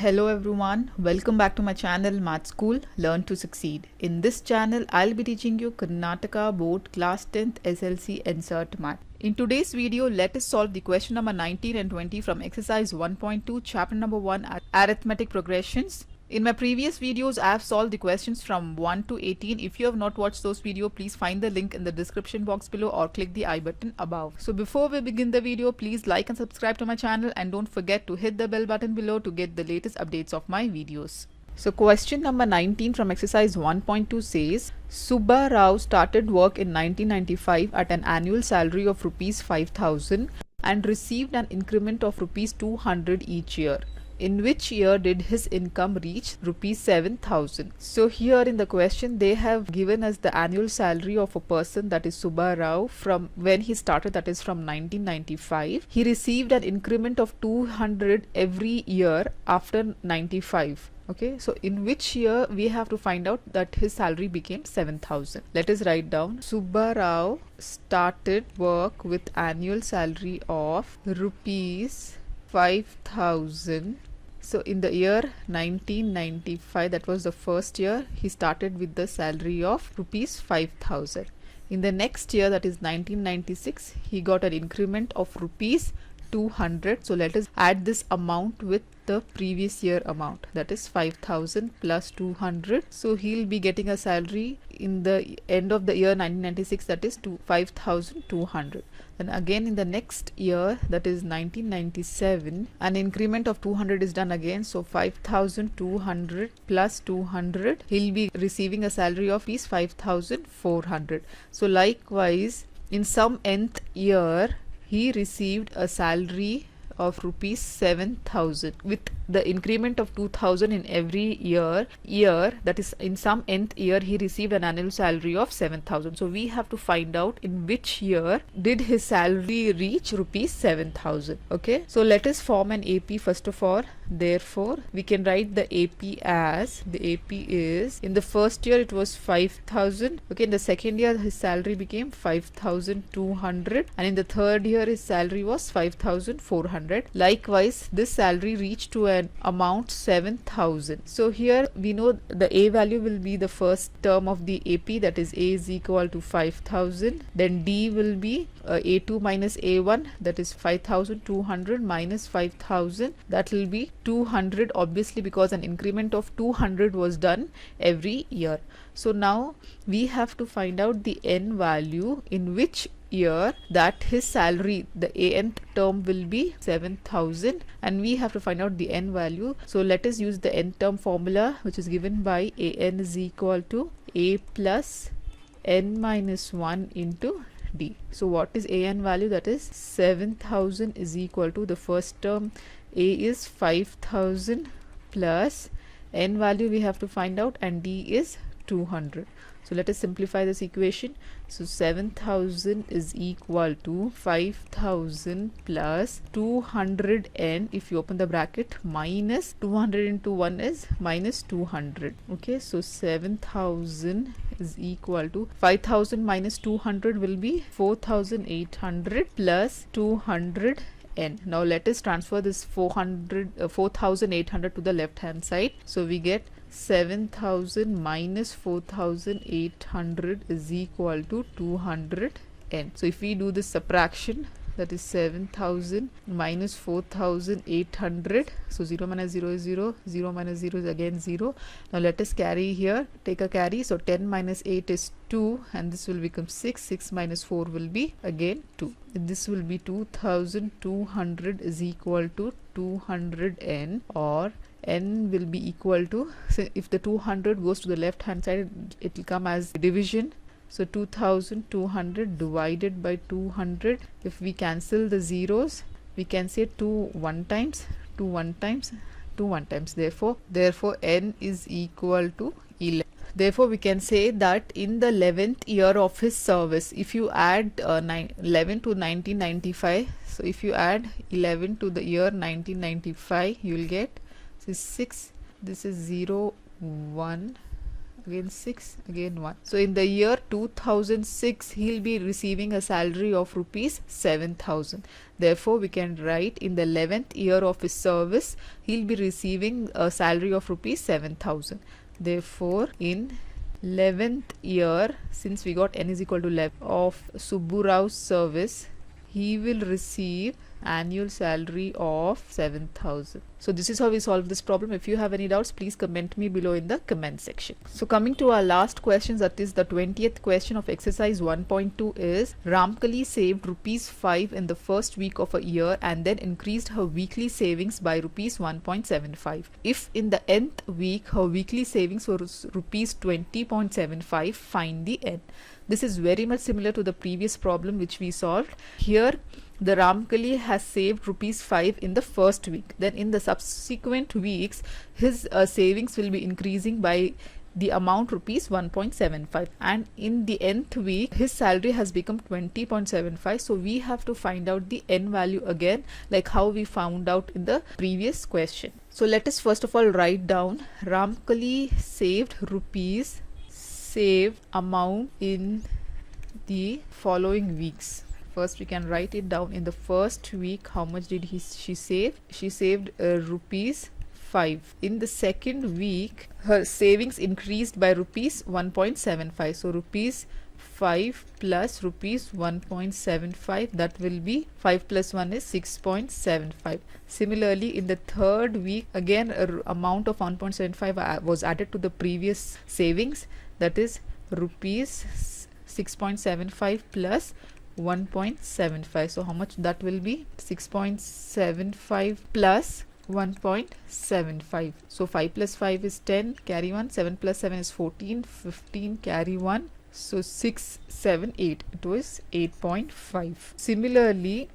Hello everyone, welcome back to my channel Math School Learn to Succeed. In this channel, I'll be teaching you Karnataka Board Class 10th SLC Insert Math. In today's video, let us solve the question number 19 and 20 from exercise 1.2 chapter number 1 Arithmetic Progressions. In my previous videos, I have solved the questions from 1 to 18. If you have not watched those videos, please find the link in the description box below or click the I button above. So before we begin the video, please like and subscribe to my channel and don't forget to hit the bell button below to get the latest updates of my videos. So question number 19 from exercise 1.2 says, Subba Rao started work in 1995 at an annual salary of rupees 5,000 and received an increment of rupees 200 each year. In which year did his income reach rupees 7,000? So here in the question they have given us the annual salary of a person, that is Subba Rao, from when he started, that is from 1995. He received an increment of 200 every year after 95. Okay, so in which year we have to find out that his salary became 7,000. Let us write down. Subba Rao started work with annual salary of rupees 5,000. So in the year 1995, that was the first year, he started with the salary of rupees 5,000. In the next year, that is 1996, he got an increment of rupees 200. So let us add this amount with the previous year amount, that is 5,000 plus 200. So he'll be getting a salary in the end of the year 1996, that is 5,200. Then again in the next year, that is 1997, an increment of 200 is done again. So 5,200 plus 200, he'll be receiving a salary of 5,400. So likewise, in some nth year, he received a salary of rupees 7,000 with the increment of 2,000 in every year, that is in some nth year he received an annual salary of 7,000. So we have to find out in which year did his salary reach rupees 7,000. Okay, so let us form an AP first of all. Therefore we can write the AP as, the AP is, in the first year it was 5,000. Okay, in the second year his salary became 5,200 and in the third year his salary was 5,400. Likewise, this salary reached to an amount 7,000. So here we know the A value will be the first term of the AP, that is A is equal to 5,000. Then D will be A2 minus A1, that is 5,200 minus 5,000, that will be 200, obviously because an increment of 200 was done every year. So now we have to find out the N value in which year that his salary, the nth term, will be 7,000, and we have to find out the N value. So let us use the N term formula, which is given by An is equal to A plus N minus 1 into D. So what is An value? That is 7,000 is equal to, the first term A is 5,000 plus N value we have to find out, and D is 200. So let us simplify this equation. So 7,000 is equal to 5,000 plus 200n, if you open the bracket, minus 200 into 1 is minus 200. Okay, so 7,000 is equal to 5,000 minus 200 will be 4,800 plus 200 n. Now let us transfer this 4,800 to the left hand side. So we get 7,000 minus 4,800 is equal to 200 n. So if we do this subtraction, that is 7,000 minus 4,800. So 0 minus 0 is 0, 0 minus 0 is again 0. Now let us carry here, take a carry. So 10 minus 8 is 2 and this will become 6. 6 minus 4 will be again 2. This will be 2,200 is equal to 200n, or n will be equal to, so if the 200 goes to the left hand side, it will come as division. So 2,200 divided by 200. If we cancel the zeros, we can say 2 1 times, 2 1 times, 2 1 times. Therefore n is equal to 11. Therefore we can say that in the 11th year of his service, if you add 11 to 1995, so if you add 11 to the year 1995, you will get, this is 6, this is 0 1 again 6, again 1. So in the year 2006, he'll be receiving a salary of rupees 7,000. Therefore, we can write in the 11th year of his service, he'll be receiving a salary of rupees 7,000. Therefore, in 11th year, since we got n is equal to 11 of Subbu Rao's service, he will receive annual salary of 7,000. So this is how we solve this problem. If you have any doubts, please comment me below in the comment section. So coming to our last question, that is the 20th question of exercise 1.2 is Ramkali saved rupees 5 in the first week of a year and then increased her weekly savings by rupees 1.75. If in the nth week her weekly savings was rupees 20.75, find the n. This is very much similar to the previous problem which we solved. Here the Ramkali has saved rupees 5 in the first week. Then in the subsequent weeks, his savings will be increasing by the amount rupees 1.75, and in the nth week his salary has become 20.75. so we have to find out the n value again, like how we found out in the previous question. So let us first of all write down Ramkali saved rupees, saved amount in the following weeks. First we can write it down. In the first week, how much did she save? She saved rupees 5. In the second week, her savings increased by rupees 1.75. So rupees 5 plus rupees 1.75, that will be 5 plus 1 is 6.75. Similarly, in the third week, again amount of 1.75 was added to the previous savings, that is rupees 6.75 plus 1.75. so how much that will be? 6.75 plus 1.75. so 5 plus 5 is 10, carry 1. 7 plus 7 is 14, 15, carry 1. so 6, 7, 8, it was 8.5. Similarly,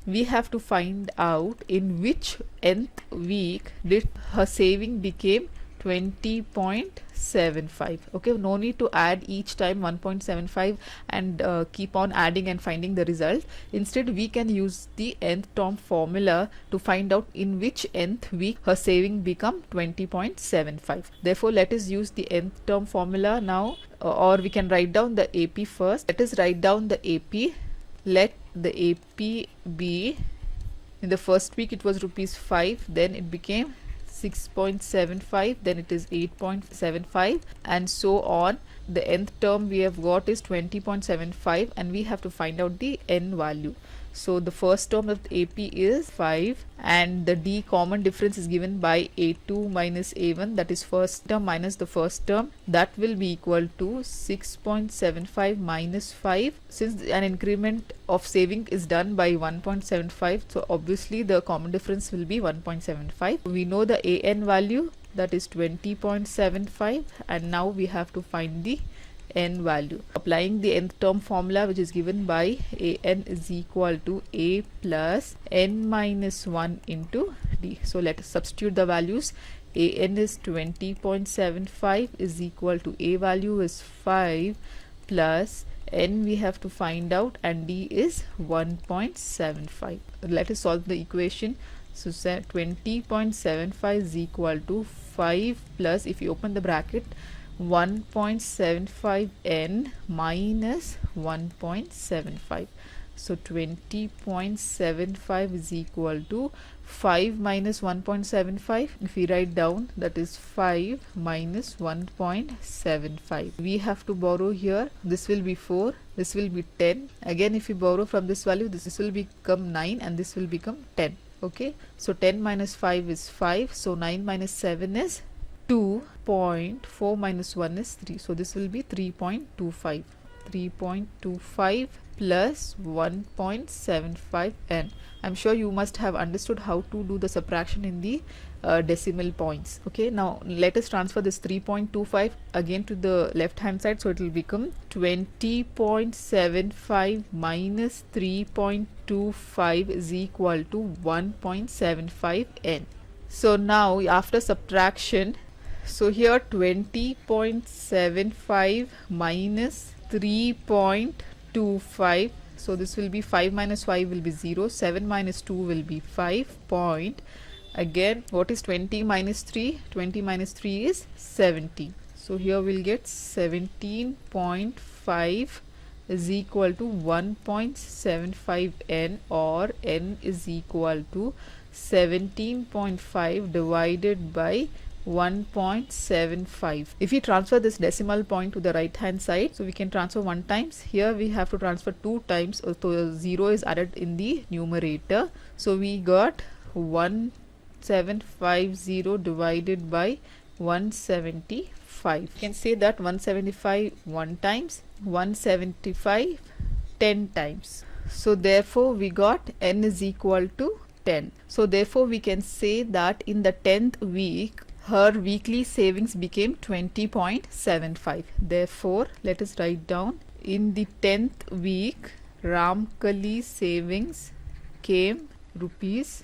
we have to find out in which nth week did her saving became 20.75. okay, no need to add each time 1.75 and keep on adding and finding the result. Instead, we can use the nth term formula to find out in which nth week her saving become 20.75. therefore, let us use the nth term formula now, or we can write down the AP first. Let us write down the AP. Let the AP be, in the first week it was rupees 5, then it became 6.75, then it is 8.75, and so on. The nth term we have got is 20.75, and we have to find out the n value. So the first term of the AP is 5, and the D common difference is given by A2 minus A1, that is first term minus the first term, that will be equal to 6.75 minus 5. Since an increment of saving is done by 1.75, so obviously the common difference will be 1.75. We know the AN value, that is 20.75, and now we have to find the n value. Applying the nth term formula, which is given by an is equal to a plus n minus 1 into d. So let us substitute the values. An is 20.75 is equal to a value is 5 plus n we have to find out, and d is 1.75. Let us solve the equation. So 20.75 is equal to 5 plus, if you open the bracket, 1.75 n minus 1.75. So 20.75 is equal to 5 minus 1.75. If we write down, that is 5 minus 1.75. We have to borrow here. This will be 4. This will be 10. Again, if we borrow from this value, this will become 9 and this will become 10. Okay. So 10 minus 5 is 5. So 9 minus 7 is 2. 0.4 minus 1 is 3. So this will be 3.25. 3.25 plus 1.75 n. I'm sure you must have understood how to do the subtraction in the decimal points. Okay, now let us transfer this 3.25 again to the left hand side. So it will become 20.75 minus 3.25 is equal to 1.75 n. So now after subtraction, so here 20.75 minus 3.25, so this will be 5 minus 5 will be 0, 7 minus 2 will be 5 point. Again, what is 20 minus 3? 20 minus 3 is 70. So So here we'll get 17.5 is equal to 1.75 n, or n is equal to 17.5 divided by 1.75. If we transfer this decimal point to the right hand side, so we can transfer 1 times. Here we have to transfer 2 times, so 0 is added in the numerator. So we got 1750 divided by 175. You can say that 175 1 times, 175 10 times. So therefore we got n is equal to 10. So therefore we can say that in the 10th week her weekly savings became 20.75. Therefore let us write down, in the 10th week Ramkali's savings came rupees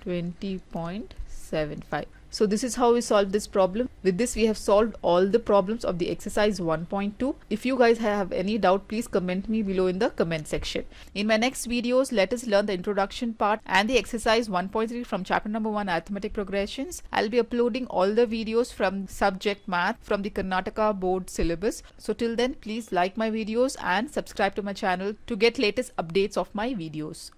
20.75. So this is how we solve this problem. With this we have solved all the problems of the exercise 1.2. If you guys have any doubt, please comment me below in the comment section. In my next videos, let us learn the introduction part and the exercise 1.3 from chapter number 1, arithmetic progressions. I'll be uploading all the videos from subject math from the Karnataka board syllabus. So till then, please like my videos and subscribe to my channel to get latest updates of my videos.